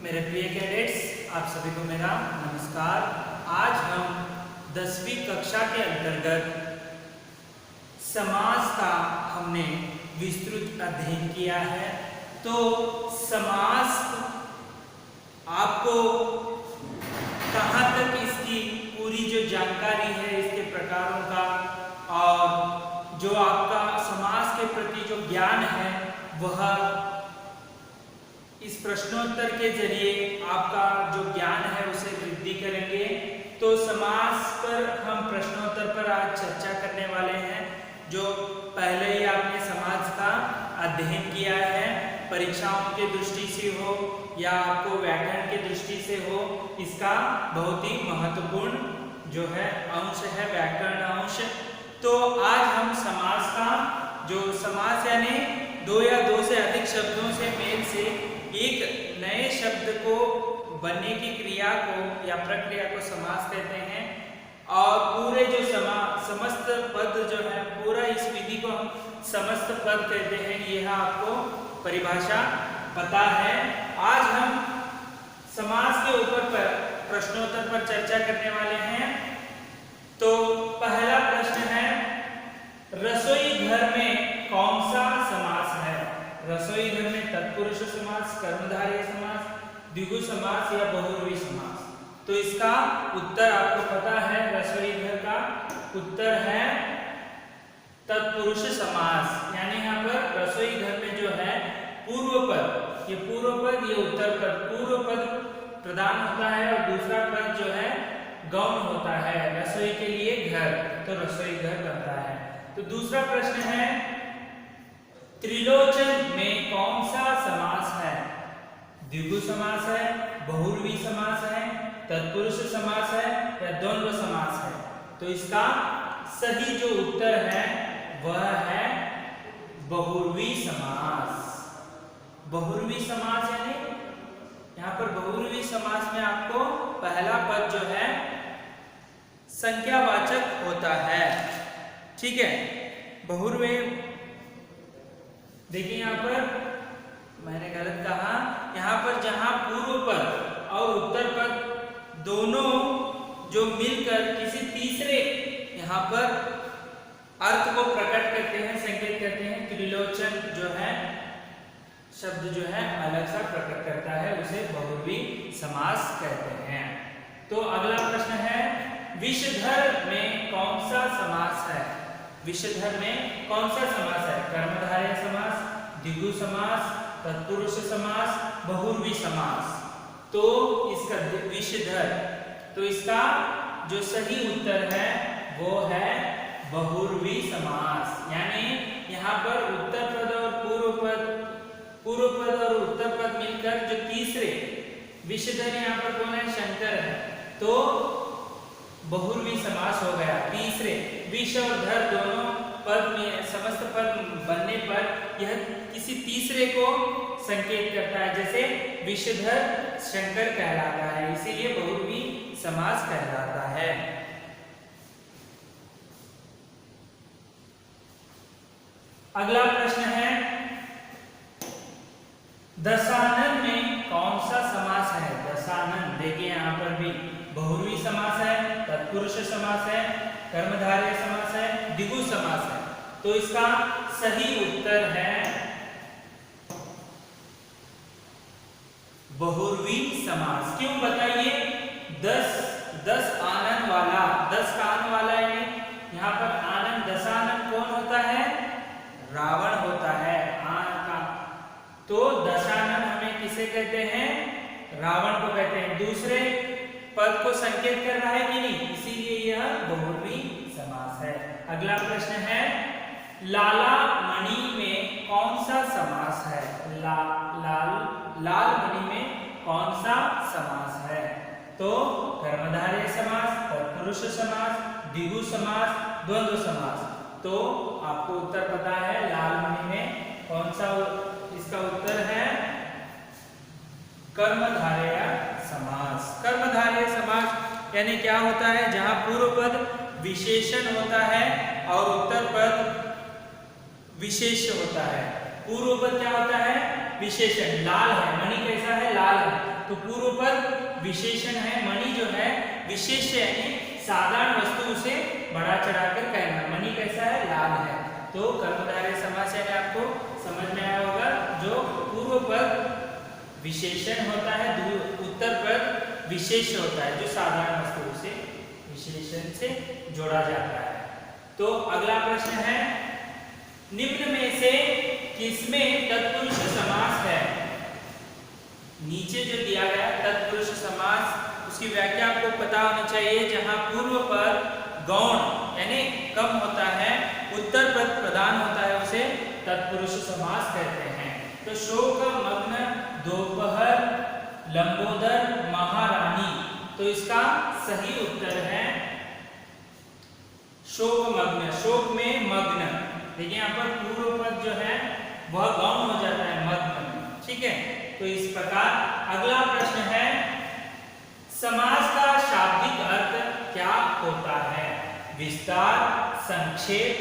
मेरे प्रिय कैडेट्स, आप सभी को मेरा नमस्कार। आज हम 10वीं कक्षा के अंतर्गत समास का हमने विस्तृत अध्ययन किया है। तो समास आपको कहाँ तक इसकी पूरी जो जानकारी है इसके प्रकारों का और जो आपका समास के प्रति जो ज्ञान है वह इस प्रश्नोत्तर के जरिए आपका जो ज्ञान है उसे वृद्धि करेंगे। तो समास पर हम प्रश्नोत्तर पर आज चर्चा करने वाले हैं। जो पहले ही आपने समास का अध्ययन किया है, परीक्षाओं के दृष्टि से हो या आपको व्याकरण के दृष्टि से हो, इसका बहुत ही महत्वपूर्ण जो है अंश है व्याकरण अंश। तो आज हम समास का जो समास यानी दो या दो से अधिक शब्दों से मेल से एक नए शब्द को बनने की क्रिया को या प्रक्रिया को समास कहते हैं। और पूरे जो समस्त पद जो है, पूरा इस विधि को हम समस्त पद कहते हैं। यह आपको परिभाषा पता है। आज हम समास के ऊपर पर प्रश्नोत्तर पर चर्चा करने वाले हैं। तो पहला प्रश्न है, रसोई घर में कौन सा समास है? रसोई घर में तत्पुरुष समास, कर्मधारय समास, द्विगु समास या बहुव्रीहि समास? तो इसका उत्तर आपको पता है। रसोई घर का उत्तर है तत्पुरुष समास। यानी यहाँ पर रसोई घर में जो है पूर्व पद, ये पूर्व पद, ये उत्तर पद, पूर्व पद प्रधान होता है और दूसरा पद जो है गौण होता है। रसोई के लिए घर, तो रसोई घर बनता है। तो दूसरा प्रश्न है, त्रिलोचन में कौन सा समास है? द्विगु समास है, बहुव्रीहि समास है, तत्पुरुष समास है या द्वंद्व समास है? तो इसका सही जो उत्तर है वह है बहुव्रीहि समास। बहुव्रीहि समास यानी यहाँ पर बहुव्रीहि समास में आपको पहला पद जो है संख्यावाचक होता है। ठीक है, बहुव्रीहि, देखिए यहाँ पर मैंने गलत कहा। यहाँ पर जहां पूर्व पद और उत्तर पद दोनों जो मिलकर किसी तीसरे यहाँ पर अर्थ को प्रकट करते हैं, संकेत करते हैं, त्रिलोचन जो है शब्द जो है अलग सा प्रकट करता है, उसे बहुव्रीहि समास कहते हैं। तो अगला प्रश्न है, विषधर में कौन सा समास है? विषधर में कौन सा समास है? कर्मधारय समास, द्विगु समास, तत्पुरुष समास, बहुव्रीहि समास? तो इसका विषधर, तो इसका जो सही उत्तर है वो है बहुव्रीहि समास। यानी यहाँ पर उत्तर पद और पूर्व पद और उत्तर पद मिलकर जो तीसरे विषधर, यहाँ पर कौन है? शंकर है। तो बहुव्रीहि समास हो गया। तीसरे विष और धर दोनों पद में समस्त पद बनने पर यह किसी तीसरे को संकेत करता है, जैसे विषधर शंकर कहलाता है, इसीलिए बहुव्रीहि समास कहलाता है। अगला प्रश्न है, दशानन में कौन सा समास है? दशानन, देखिए यहाँ पर भी बहुव्रीहि समास है, तत्पुरुष समास है, कर्मधारय समास है, द्विगु समास है। तो इसका सही उत्तर है बहुव्रीहि समास। क्यों बताइए? 10 आनन वाला, 10 कान वाला है। यहाँ पर आनन, दशानन कौन होता है? रावण होता है। तो दशानन हमें किसे कहते हैं? रावण को कहते हैं। दूसरे पद को संकेत कर रहा है कि नहीं, इसीलिए यह बहुव्रीहि समास है। अगला प्रश्न है, लाला मणि में कौन सा समास है? लाल मणि में कौन सा समास है? तो कर्मधारय समास, तत्पुरुष समास, द्विगु समास, द्वंद्व समास? तो आपको उत्तर पता है, लाल मणि में कौन सा? इसका उत्तर है कर्मधारय समास। कर्मधारय समास यानी क्या होता है? जहां पूर्व पद विशेषण होता है और उत्तर पद विशेष होता है। पूर्व पद क्या होता है? विशेषण, लाल है, मणि कैसा है, लाल है, तो पूर्व पद विशेषण है, मणि जो है विशेष्य यानी साधारण वस्तु, उसे बढ़ा चढ़ाकर कहना, मणि कैसा है, लाल है। तो कर्मधारय समास यानी आपको समझ में आया होगा, जो पूर्व पद विशेषण होता है, उत्तर पद विशेष्य होता है, जो साधारण वस्तु से विशेषण से जोड़ा जाता है। तो अगला प्रश्न है, निम्न में से किसमें तत्पुरुष समास है? नीचे जो दिया गया तत्पुरुष समास, उसकी व्याख्या आपको पता होनी चाहिए। जहां पूर्व पद गौण यानी कम होता है, उत्तर पद प्रधान होता है, उसे तत्पुरुष समास कहते हैं। तो शोक मग्न दोपहर लंबोदर महारानी, तो इसका सही उत्तर है शोक मग्न, शोक में मग्न। देखिए यहाँ पर पूर्व पद जो है वह गौण हो जाता है, मग्न, ठीक है। तो इस प्रकार अगला प्रश्न है, समास का शाब्दिक अर्थ क्या होता है? विस्तार, संक्षेप,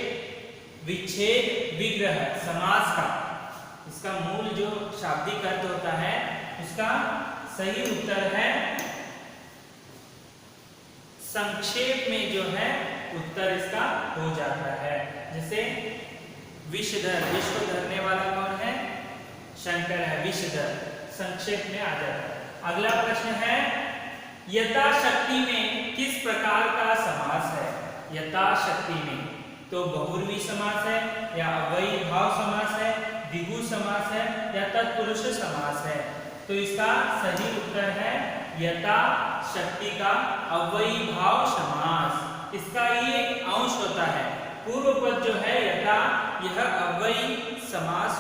विच्छेद, विग्रह। समास का इसका मूल जो शाब्दिक अर्थ होता है, उसका सही उत्तर है संक्षेप में जो है उत्तर इसका हो जाता है। जैसे विषधर, विष को धरने वाला कौन है? शंकर है, विषधर संक्षेप में आ जाता है। अगला प्रश्न है, यथाशक्ति में किस प्रकार का समास है? यथाशक्ति में तो बहुव्रीहि समास है, या अव्ययी भाव समास है, द्विगु समास है, या तत्पुरुष समास है? तो इसका सही उत्तर है यथाशक्ति का अव्ययी भाव समास। इसका ये एक अंश होता है, पूर्व पद जो है यथा, यह अव्ययी समास,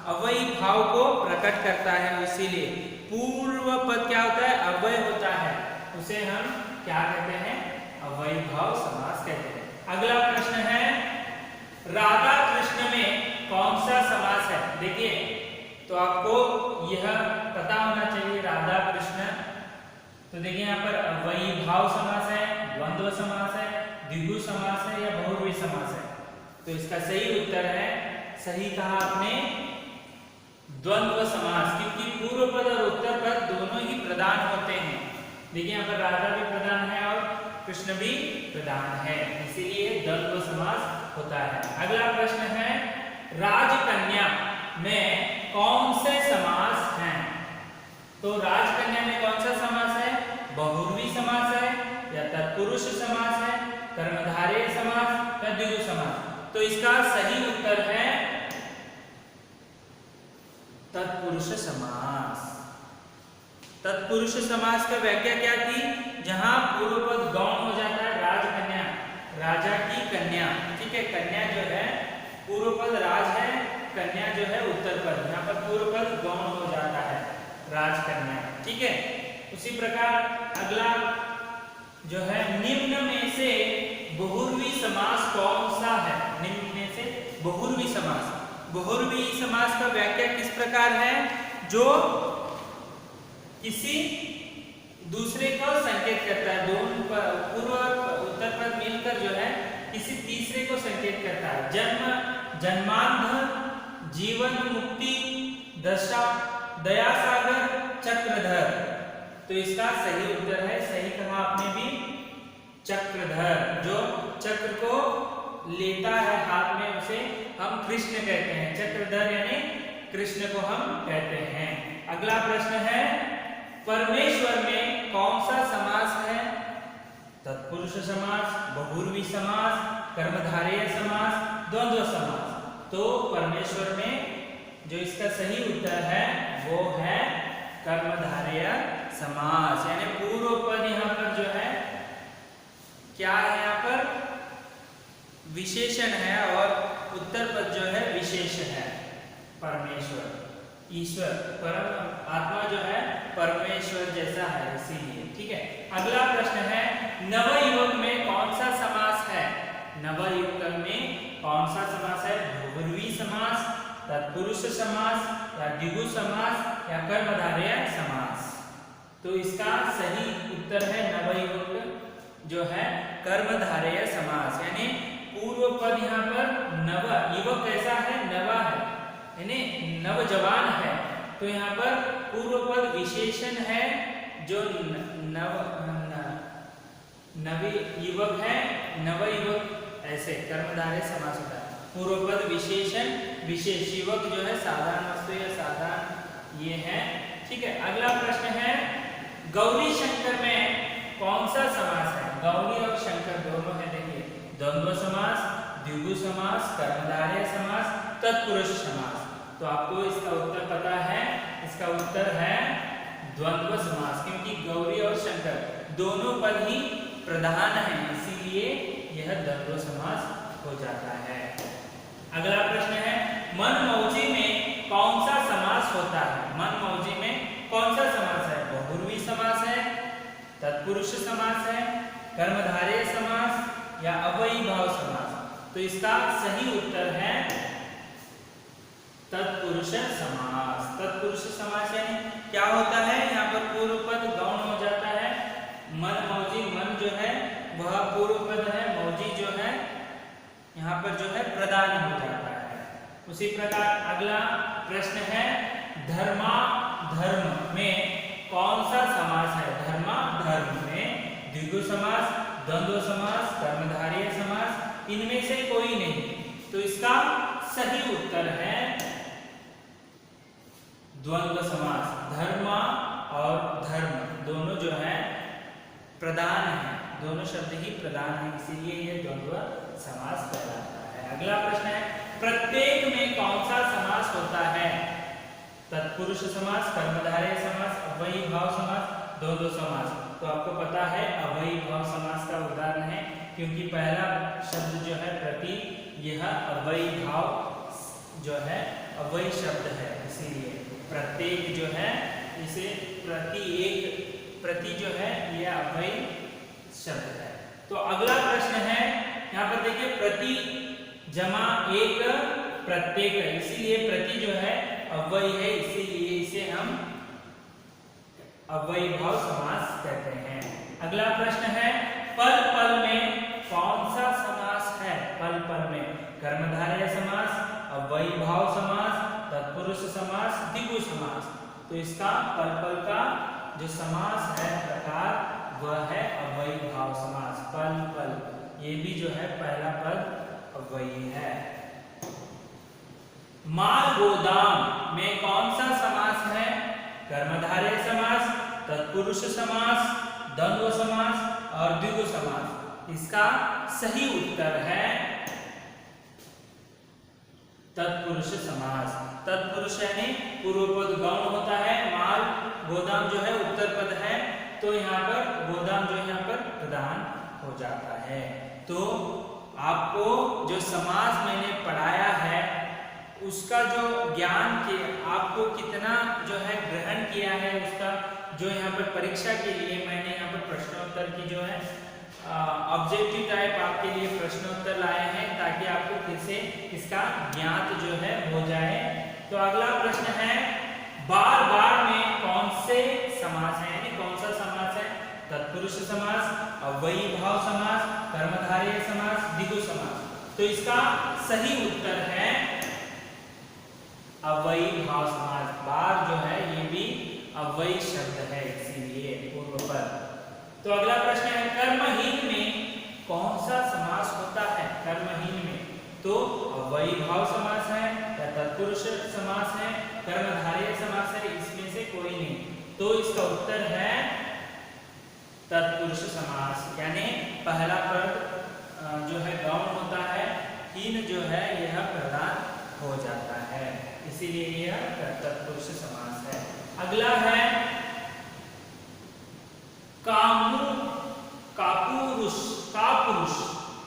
अव्ययी भाव को प्रकट करता है, इसीलिए पूर्व पद क्या होता है? अव्यय होता है, उसे हम क्या कहते हैं? अव्ययी भाव समास कहते हैं। अगला प्रश्न है, राधा कृष्ण में कौन सा समास है? देखिए तो आपको यह पता होना चाहिए, राधा कृष्ण। तो देखिए यहाँ पर अव्ययी भाव समास है, द्वंद्व समास है, द्विगु समास है, या बहुव्रीहि समास है? तो इसका सही उत्तर है, सही कहा आपने, द्वंद्व समास, क्योंकि पूर्व पद और उत्तर पद दोनों ही प्रधान होते हैं। देखिए यहाँ पर राधा भी प्रधान है और कृष्ण भी प्रधान है, इसीलिए द्वंद्व समास होता है। अगला प्रश्न है, राजकन्या में कौन से समास हैं? तो राजकन्या में कौन सा समास है? बहुव्रीहि समास है, या तत्पुरुष समास है, कर्मधारय समास, या द्विगु समास? तो इसका सही उत्तर है तत्पुरुष समास। तत्पुरुष समास का व्याख्या क्या थी? जहां पूर्व पद गौण हो जाता है, राजकन्या, राजा की कन्या, ठीक है। कन्या जो है पूर्व पद राज है, कन्या जो है उत्तर पद, यहाँ पर पूर्व पद गौण हो जाता है, राजकन्या, ठीक है। उसी प्रकार अगला जो है, निम्न में से बहुव्रीहि समास कौन सा है? निम्न में से बहुव्रीहि समास, बहुव्रीहि समास का व्याख्या किस प्रकार है? जो किसी दूसरे को संकेत करता है, दोनों पूर्व और उत्तर पद मिलकर जो है किसी तीसरे को संकेत करता है। जन्म, जन्मांध, जीवन मुक्ति, दशा, दयासागर, चक्रधर। तो इसका सही उत्तर है, सही कहा आपने भी, चक्रधर। जो चक्र को लेता है हाथ में, उसे हम कृष्ण कहते हैं, चक्रधर यानी कृष्ण को हम कहते हैं। अगला प्रश्न है, परमेश्वर में कौन सा समास है? तत्पुरुष समास, बहुव्रीहि समास, कर्मधारय समास, द्वंद्व समास। तो परमेश्वर में जो इसका सही उत्तर है वो है कर्मधारय समास, यानी पूर्व पद यहाँ पर जो है क्या है? यहाँ पर विशेषण है और उत्तर पद जो है विशेष है। परमेश्वर, ईश्वर, परम आत्मा जो है परमेश्वर जैसा है, इसीलिए, ठीक है। अगला प्रश्न है, नवयुवक में कौन सा समास है? नवयुवक में कौन सा समास है? बहुव्रीहि समास, तत्पुरुष समास, या द्विगु समास, या कर्मधारय समास? तो इसका सही उत्तर है नवयुवक जो है कर्मधारय समास, यानी पूर्व पद यहाँ पर नव, युवक कैसा है? नवा है, यानी नवजवान है, तो यहाँ पर पूर्व पद विशेषण है, जो नवयुवक है, नवयुवक ऐसे कर्मधारय समास होता है। पूर्व पद विशेषण, विशेष युवक जो है साधारण वस्तु या साधारण ये है। ठीक है, अगला प्रश्न है गौरी शंकर में कौन सा समास है? गौरी और शंकर दोनों है, देखिए द्वंद्व समास, द्विगु समास, कर्मधारय समास, तत्पुरुष समास। तो आपको इसका उत्तर पता है, इसका उत्तर है द्वंद्व समास, क्योंकि गौरी और शंकर दोनों पद ही प्रधान है, इसीलिए यह द्वंद्व समास हो जाता है। अगला प्रश्न है मनमौजी में कौन सा समास होता है? मनमौजी में कौन सा समास है? बहुब्रूवी समास है, तत्पुरुष समास है, कर्मधारय समास या अव्ययीभाव समास? तो इसका सही उत्तर है तत्पुरुष समास। तत्पुरुष समास यानी क्या होता है? यहाँ पर पूर्व पद गौण हो जाता है। मनमौजी, मन जो है वह पूर्व पद है, मौजी जो है यहाँ पर जो है प्रधान हो जाता है। उसी प्रकार अगला प्रश्न है धर्मा धर्म में कौन सा समास है? धर्मा धर्म में द्विगु समास, द्वंद्व समास, कर्मधारय समास, इनमें से कोई नहीं। तो इसका सही उत्तर है द्वंद्व समास। धर्मा और धर्म दोनों जो है प्रधान है, दोनों शब्द ही प्रधान है, इसीलिए यह द्वंद्व समास कहलाता है। अगला प्रश्न है प्रत्येक में कौन सा समास होता है? तत्पुरुष समास, कर्मधारय समास, अव्ययीभाव समास, द्वंद्व समास। तो आपको पता है अव्ययीभाव समास का उदाहरण है, क्योंकि पहला शब्द जो है प्रति, यह अव्ययीभाव जो है अव्ययी शब्द है, इसीलिए प्रत्येक जो है इसे प्रति, एक प्रति जो है यह अव्ययी शब्द है। तो अगला प्रश्न है यहाँ पर देखिए प्रति जमा एक प्रत्येक है, इसीलिए प्रति जो है अव्ययी है, इसीलिए इसे हम अव्ययीभाव समास कहते हैं। अगला प्रश्न है पल पल में कौन सा समास है? पल पल में कर्मधारय समास, अव्ययीभाव समास, तत्पुरुष समास, द्विगु समास। तो इसका पल पल का जो समास है प्रकार वह है अव्ययीभाव समास। पल पल ये भी जो है पहला पद अव्ययी है। माल गोदाम में कौन सा समास है? कर्मधारय समास, तत्पुरुष समास, द्वंद्व समास और द्विगु समास। इसका सही उत्तर है तत्पुरुष समास। तत्पुरुष यानी पूर्व पद गौण होता है, माल गोदाम जो है उत्तर पद है, तो यहाँ पर गोदाम जो यहाँ पर प्रधान हो जाता है। तो आपको जो समास मैंने पढ़ाया है उसका जो ज्ञान के आपको कितना जो है ग्रहण किया है, उसका जो यहाँ पर परीक्षा के लिए मैंने यहाँ पर प्रश्नोत्तर की जो है ऑब्जेक्टिव टाइप आपके लिए प्रश्नोत्तर लाए हैं, ताकि आपको फिर से इसका ज्ञात जो है हो जाए। तो अगला प्रश्न है बार बार में कौन से समास है, यानी कौन सा समास है? तत्पुरुष समास, अव्ययीभाव समास, कर्मधारय समास, द्विगु समास। तो इसका सही उत्तर है अव्ययीभाव समास। बार जो है ये भी अव्ययी शब्द है, इसीलिए पूर्व पद। तो अगला प्रश्न है कर्महीन में कौन सा समास होता है? कर्महीन में तो अव्ययीभाव समास है या तत्पुरुष समास है, कर्मधारय समास है, इसमें से कोई नहीं। तो इसका उत्तर है तत्पुरुष समास, यानी पहला पद जो है गौण होता है, हीन जो है यह प्रधान हो जाता है, इसीलिए यह तत्पुरुष समास है। अगला है कापुरुष।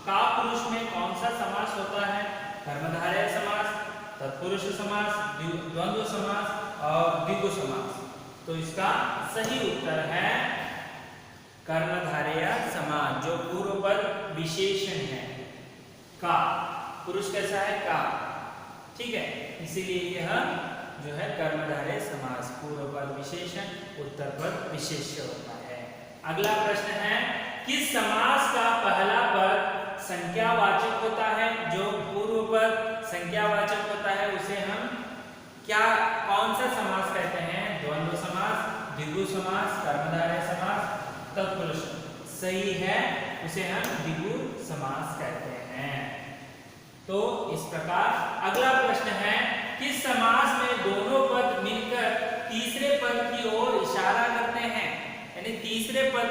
कापुरुष में कौन सा समास होता है? कर्मधारय समास, तत्पुरुष समास, द्वंद्व समास और द्विगु समास। तो इसका सही उत्तर है कर्मधारय समास, जो पूर्व पद विशेषण है। का पुरुष कैसा है? का, ठीक है, इसीलिए यह जो है कर्मधारय समास, पूर्व पद विशेषण, उत्तर पद विशेष्य होता है। अगला प्रश्न है किस समास का पहला पद संख्यावाचक होता है? जो पूर्व पद संख्यावाचक होता है उसे हम क्या कौन सा समास कहते हैं? द्वंद्व समास, द्विगु समास, कर्मधारय समास, तत्पुरुष। सही है, उसे हम द्विगु समास कहते हैं। तो इस प्रकार अगला प्रश्न है, किस समास में दोनों पद मिलकर तीसरे पद की ओर इशारा करते हैं? यानी तीसरे पद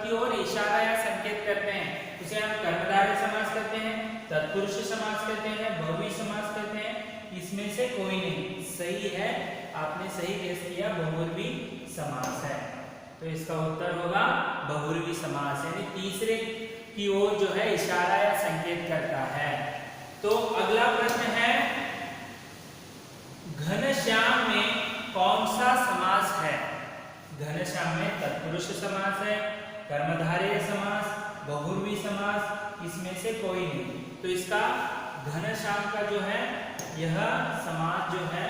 की ओर इशारा या संकेत करते हैं, उसे हम कर्मधारय समास कहते हैं, तत्पुरुष समास कहते हैं, बहुव्रीहि समास कहते हैं। इसमें से कोई नहीं। सही है, आपने सही गेस किया, बहुव्रीहि समास है। तो इसका उत्तर होगा बहुव्रीहि समास, यानी तीसरे की ओर जो है इशारा या संकेत करता है। तो अगला प्रश्न है, घनश्याम में कौन सा समास है? घनश्याम में तत्पुरुष समास है, कर्मधारय समास, बहुव्रीहि समास, इसमें से कोई नहीं। तो इसका घनश्याम का जो है यह समास जो है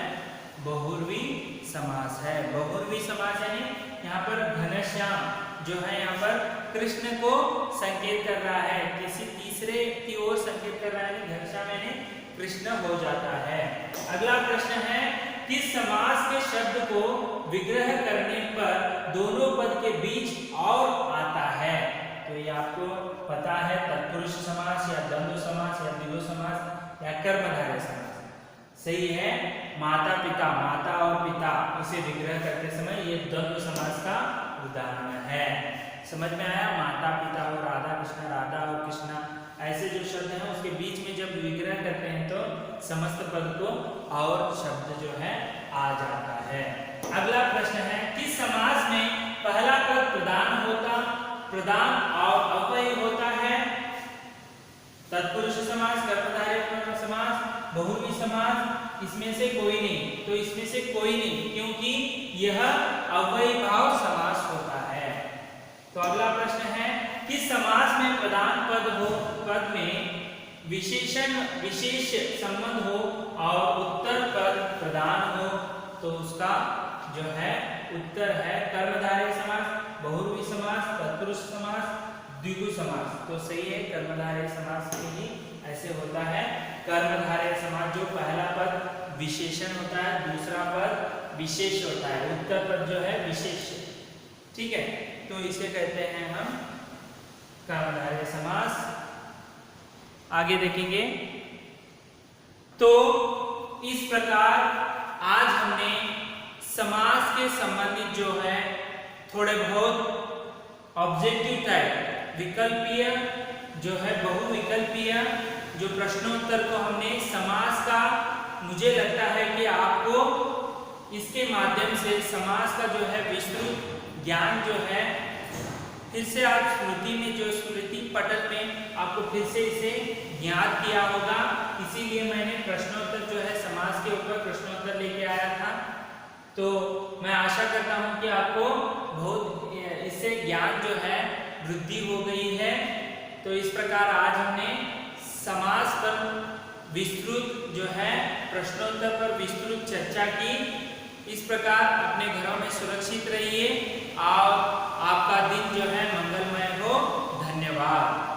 बहुव्रीहि समास है। बहुव्रीहि समास यानी यहाँ पर घनश्याम जो है यहाँ पर कृष्ण को संकेत कर रहा है, किसी तीसरे की ओर संकेत कर रहा है, घनश्याम यानी कृष्ण हो जाता है। अगला प्रश्न है, किस समास के शब्द को विग्रह करने पर दोनों पद के बीच और आता है? तो ये आपको पता है, तत्पुरुष समास या द्वंद्व समास या द्विगु समास या कर्मधारय समास। सही है, माता पिता, माता और पिता, इसे विग्रह करते समय ये द्वंद्व समास का उदाहरण है। समझ में आया? माता पिता और राधा कृष्णा, राधा और कृष्णा, ऐसे जो शब्द हैं उसके बीच में जब विग्रह करते हैं तो समस्त पद को और शब्द जो है आ जाता है। अगला प्रश्न है, किस समास में पहला पद प्रधान और अव्ययी होता है? तत्पुरुष समास, कर्मधारय समास, बहुव्रीहि समास, इसमें से कोई नहीं। तो इसमें से कोई नहीं, क्योंकि यह अव्ययी भाव समास होता है। तो अगला प्रश्न है, किस समास में प्रधान पद में विशेष संबंध हो और उत्तर पद प्रधान हो? तो उसका जो है उत्तर है कर्मधारय समास, बहुव्रीहि समास, तत्पुरुष समास, द्विगु समास। तो सही है, कर्मधारय समास में ही ऐसे होता है। कर्मधारय समास जो पहला पद विशेषण होता है, दूसरा पद विशेष होता है, उत्तर पद जो है विशेष। ठीक है, तो इसे कहते हैं हम कर्मधारय समास। आगे देखेंगे। तो इस प्रकार आज हमने समास के संबंधित जो है थोड़े बहुत ऑब्जेक्टिव टाइप, विकल्पीय जो है बहुविकल्पीय जो प्रश्नोत्तर को हमने समास का, मुझे लगता है कि आपको इसके माध्यम से समास का जो है विस्तृत ज्ञान जो है फिर से आप स्मृति में, जो स्मृति पटल में आपको फिर से इसे याद किया होगा। इसीलिए मैंने प्रश्नोत्तर जो है समास के ऊपर प्रश्नोत्तर लेके आया था। तो मैं आशा करता हूं कि आपको बहुत इससे ज्ञान जो है वृद्धि हो गई है। तो इस प्रकार आज हमने समास पर विस्तृत जो है प्रश्नोत्तर पर विस्तृत चर्चा की। इस प्रकार अपने घरों में सुरक्षित रहिए और आपका दिन जो है मंगलमय हो। धन्यवाद।